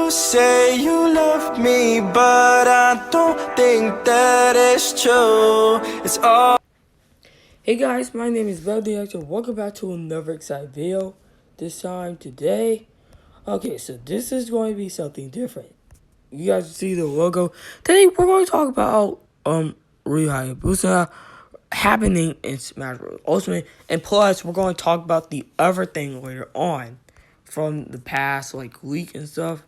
You say you love me, but I don't think that is true. It's all. Hey guys, my name is Bogard. Welcome back to another exciting video. This time today, okay, so this is going to be something different. You guys see the logo. Today we're going to talk about Ryu Hayabusa happening in Smash Bros. Ultimate, and plus we're going to talk about the other thing later on from the past, like leak and stuff.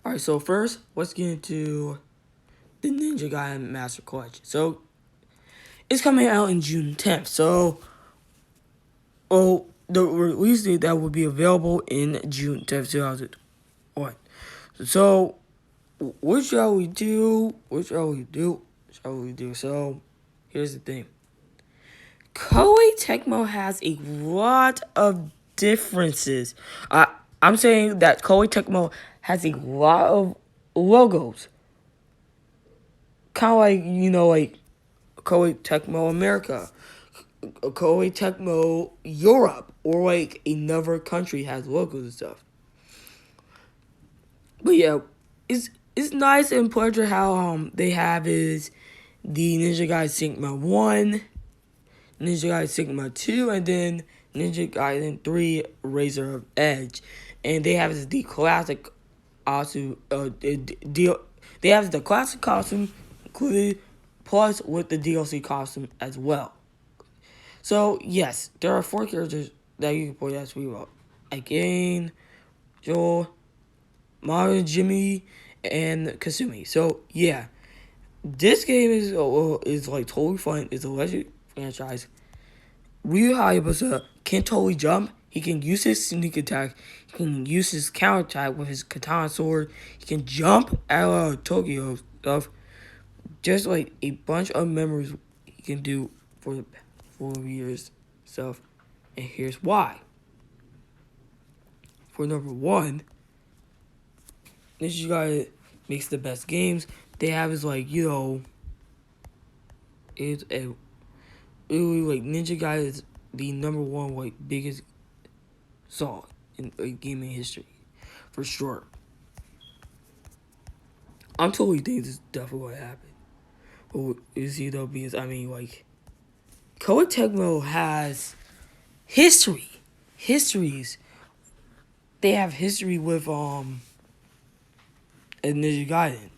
All right, so first let's get into the Ninja Gaiden Master Collection. So it's coming out in June 10th. So, the release date that will be available in June 10th, 2001. So, what shall we do? So, here's the thing. Koei Tecmo has a lot of differences. I'm saying that Koei Tecmo has a lot of logos. Kind of like Koei Tecmo America, Koei Tecmo Europe, or like another country has logos and stuff. But yeah, it's nice and pleasure how they have is the Ninja Gaiden Sigma 1, Ninja Gaiden Sigma 2, and then Ninja Gaiden 3 Razor of Edge. And they have the classic also they have the classic costume included plus with the DLC costume as well. So, yes, there are 4 characters that you can play as Ryu. Again, Joel, Mario, Jimmy, and Kasumi. So, yeah, this game is like totally fun. It's a legend franchise. Ryu Hayabusa can totally jump. He can use his sneak attack. He can use his counter attack with his katana sword. He can jump out of Tokyo stuff. Just like a bunch of memories he can do for the 4 years stuff. And here's why. For number 1, Ninja Gaiden makes the best games. They have is like, it's a really like Ninja Gaiden is the number 1 like biggest song in gaming history. For sure. I'm totally thinking this is definitely gonna happen. But you see though, because I mean like Koei Tecmo has histories. They have history with Ninja Gaiden.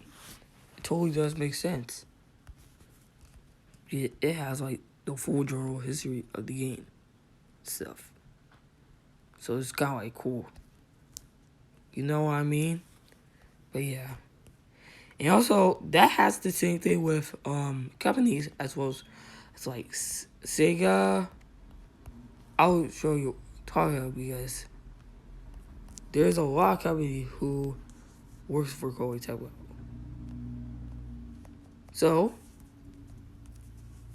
It totally does make sense. It has like the full general history of the game stuff. So it's kind of like cool. You know what I mean? But yeah. And also that has the same thing with companies as well as it's like Sega. I'll show you talking because there's a lot of company who works for Koei Tecmo. So,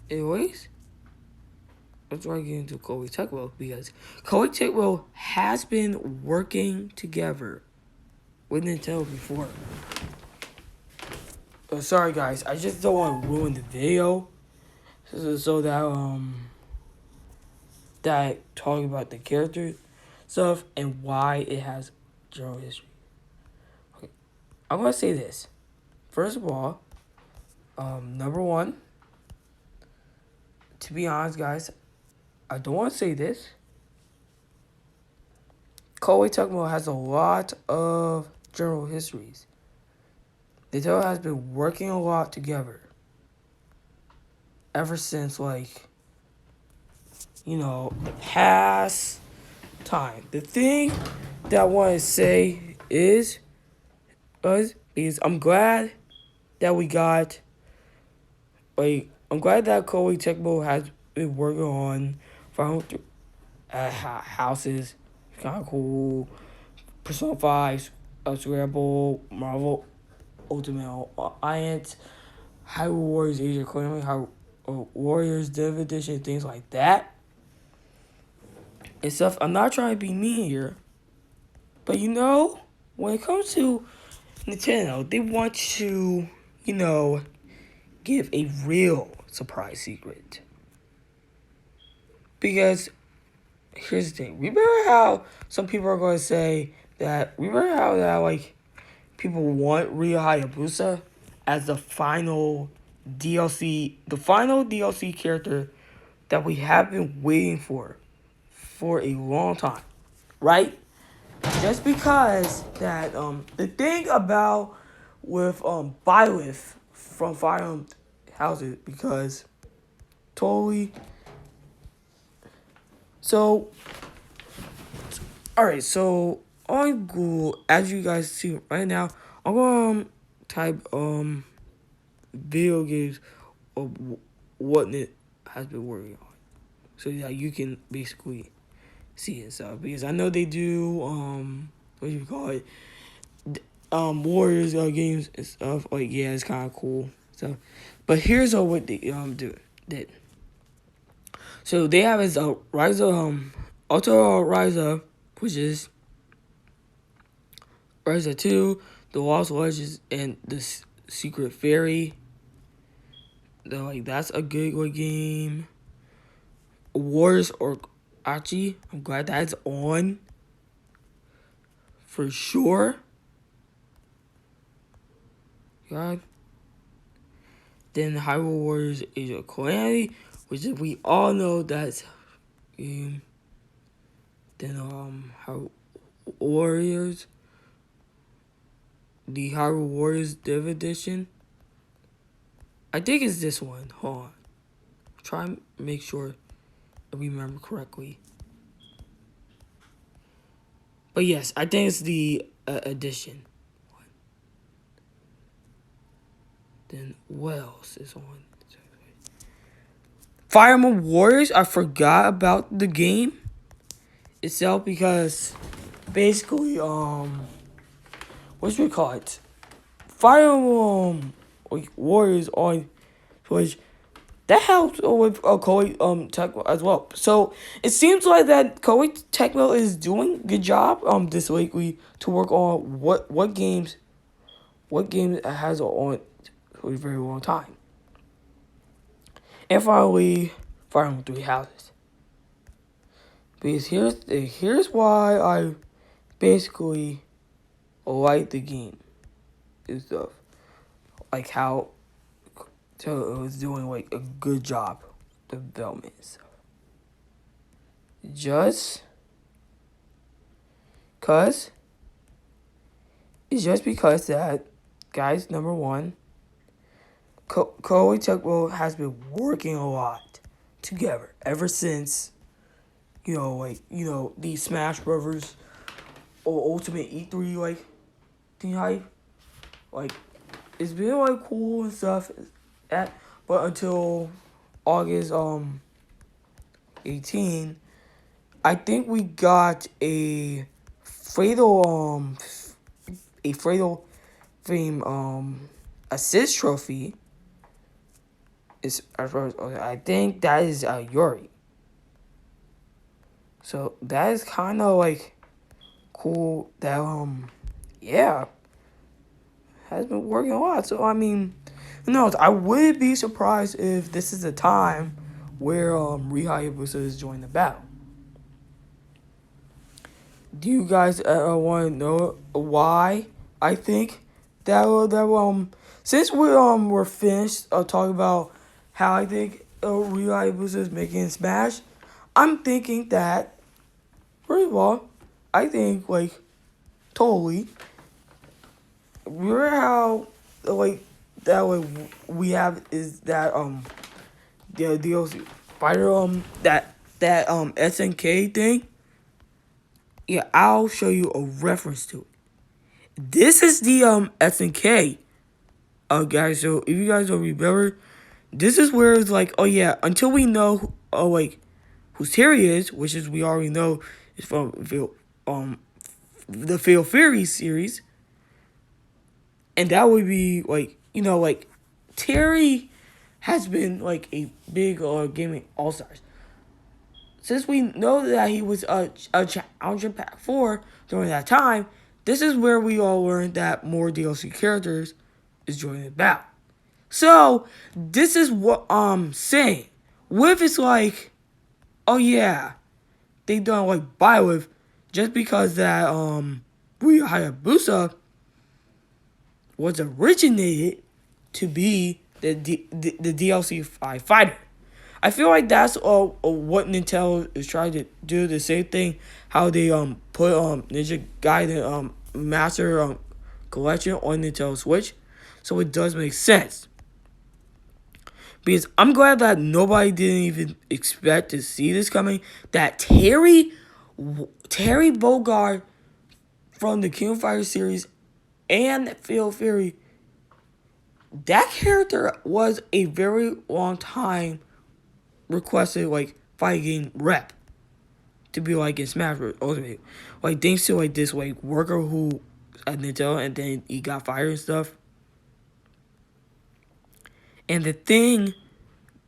anyways, let's try to get into Koei Tecmo because Koei Tecmo has been working together with Nintendo before. Sorry guys, I just don't want to ruin the video, so that talking about the character stuff and why it has general history. Okay, I'm gonna say this. First of all, number 1. To be honest, guys, I don't want to say this. Koei Tecmo has a lot of general histories. Nintendo has been working a lot together ever since, like, the past time. The thing that I want to say is I'm glad that we got, I'm glad that Koei Tecmo has been working on Final Houses. Kind of cool. Persona 5, Scramble, Marvel Ultimate Alliance, Hyrule Warriors Age of Calamity, Warriors Dev Edition, things like that. And stuff. I'm not trying to be mean here. But when it comes to Nintendo, they want to, give a real surprise secret. Because here's the thing. Remember how some people are going to say that we remember how that like people want Ryu Hayabusa as the final DLC character that we have been waiting for a long time, right? Just because that the thing about with Byleth from Fire Emblem Houses, because totally. So alright, so on Google, as you guys see right now, I'm gonna type video games of what it has been working on, so that you can basically see it stuff. Because I know they do what do you call it, Warriors games and stuff. Like, yeah, it's kind of cool stuff. But here's what they did. So they have is Rise of Ultra Rise Up, which is Rise of 2, The Lost Legends, and the Secret Fairy. That's a good game. Wars or Achi, I'm glad that's on for sure. God. Then Hyrule Warriors Age of Calamity, which is, we all know that's game. Then Hyrule Warriors, the Hyrule Warriors Div Edition. I think it's this one. Hold on. Try and make sure I remember correctly. But yes, I think it's the edition one. Then what else is on? Fire Emblem Warriors, I forgot about the game itself because basically, what should we call it? Fire Emblem Warriors on Twitch. That helps with Koei Tecmo as well. So it seems like that Koei Tecmo is doing a good job this week to work on what games it has on for a very long time. And finally, Fire Emblem Three Houses. Because here's why I basically like the game and stuff. Like how it was doing like a good job development and stuff. Just because that, guys, number one, Koei Tecmo has been working a lot together ever since, the Smash Brothers or Ultimate E3 thing hype. It's been cool and stuff. But until August 18, I think we got a Fatal Fame assist trophy. I think that is Yuri. So that is kind of cool. That has been working a lot. So I mean, who knows? I wouldn't be surprised if this is a time where Ryu Hayabusa is joining the battle. Do you guys want to know why I think that since we're finished talking about how I think Ryu Hayabusa is making Smash, I'm thinking that first of all, I think totally. Remember how that we have is that the DLC fighter that SNK thing. Yeah, I'll show you a reference to it. This is the SNK. Guys, so if you guys don't remember, this is where it's until we know who Terry is, which is we already know is from the Fatal Fury series. And that would be Terry has been a big gaming all-stars. Since we know that he was a Challenger Pack 4 during that time, this is where we all learned that more DLC characters is joining the battle. So, this is what I'm saying. What if it's they done Byleth just because that Ryu Hayabusa was originated to be the DLC 5 fighter. I feel like that's what Nintendo is trying to do. The same thing how they put Ninja Gaiden Master Collection on Nintendo Switch, so it does make sense. Because I'm glad that nobody didn't even expect to see this coming. That Terry Bogard from the King of Fighters series and Phil Fury, that character was a very long time requested like fighting game rep to be like in Smash Bros. Ultimate. Like thanks to like this like worker who at Nintendo and then he got fired and stuff. And the thing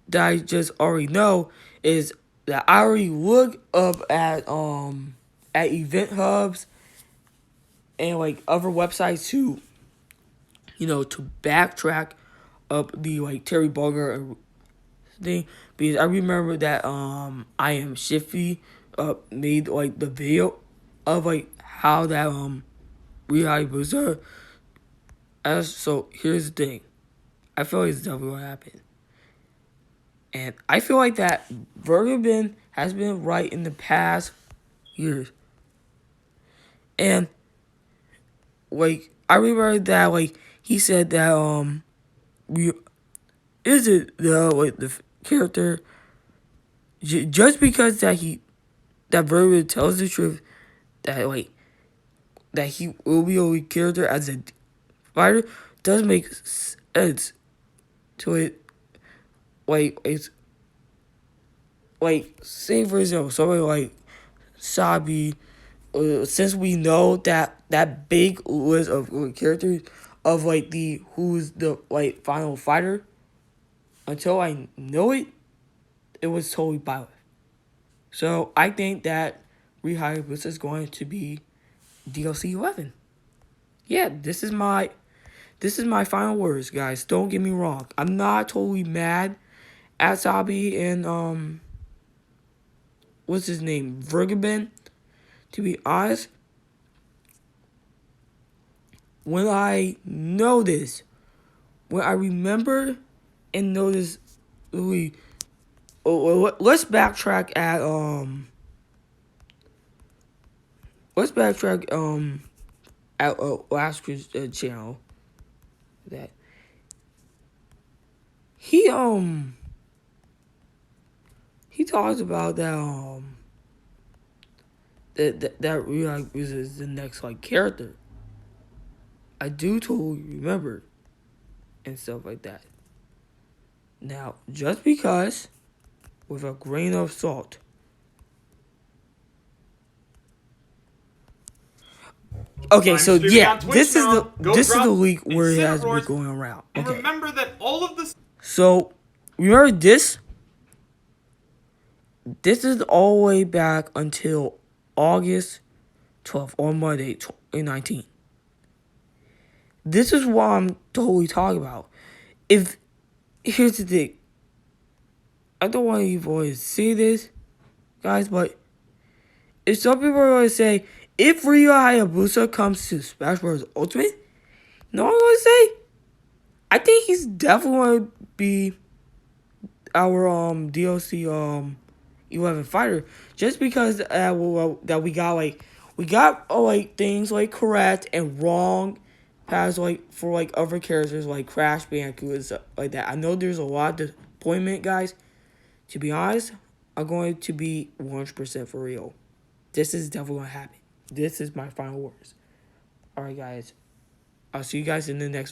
that I just already know is that I already looked up at event hubs and like other websites to to backtrack up the like Terry Bogard thing, because I remember that I Am Shifty made like the video of like how that Ryu Hayabusa. So here's the thing, I feel like it's definitely what happened, and I feel like that Vergobin has been right in the past years, and like I remember that like he said that is it the character just because that Vergobin tells the truth that like that he will be a character as a fighter does make sense to it. Like it's like say for example somebody like Sabi, since we know that big list of characters of like the who's the like final fighter, until I know it, it was totally biased. So I think that Ryu Hayabusa is going to be DLC 11. Yeah, this is my final words, guys. Don't get me wrong. I'm not totally mad at Sabi and what's his name? Vergobin. To be honest, when I remember and notice let's backtrack at Lasker's channel that he talks about that that Ryu is the next like character. I do totally remember and stuff like that. Now, just because with a grain of salt. Okay, so yeah, this is the leak where it has been going around. Okay. And remember that all of this. So, remember this? This is all the way back until August 12th, on Monday, 2019. This is what I'm totally talking about. Here's the thing. I don't want you boys to see this, guys, but if some people are going to say, if Ryu Hayabusa comes to Smash Bros. Ultimate, you know what I'm going to say? I think he's definitely going to be our DLC 11 fighter, just because that we got things like correct and wrong past like for like other characters like Crash Bandicoot and stuff like that. I know there's a lot of disappointment, guys. To be honest, I'm going to be 100% for real. This is definitely going to happen. This is my final words. Alright, guys. I'll see you guys in the next video.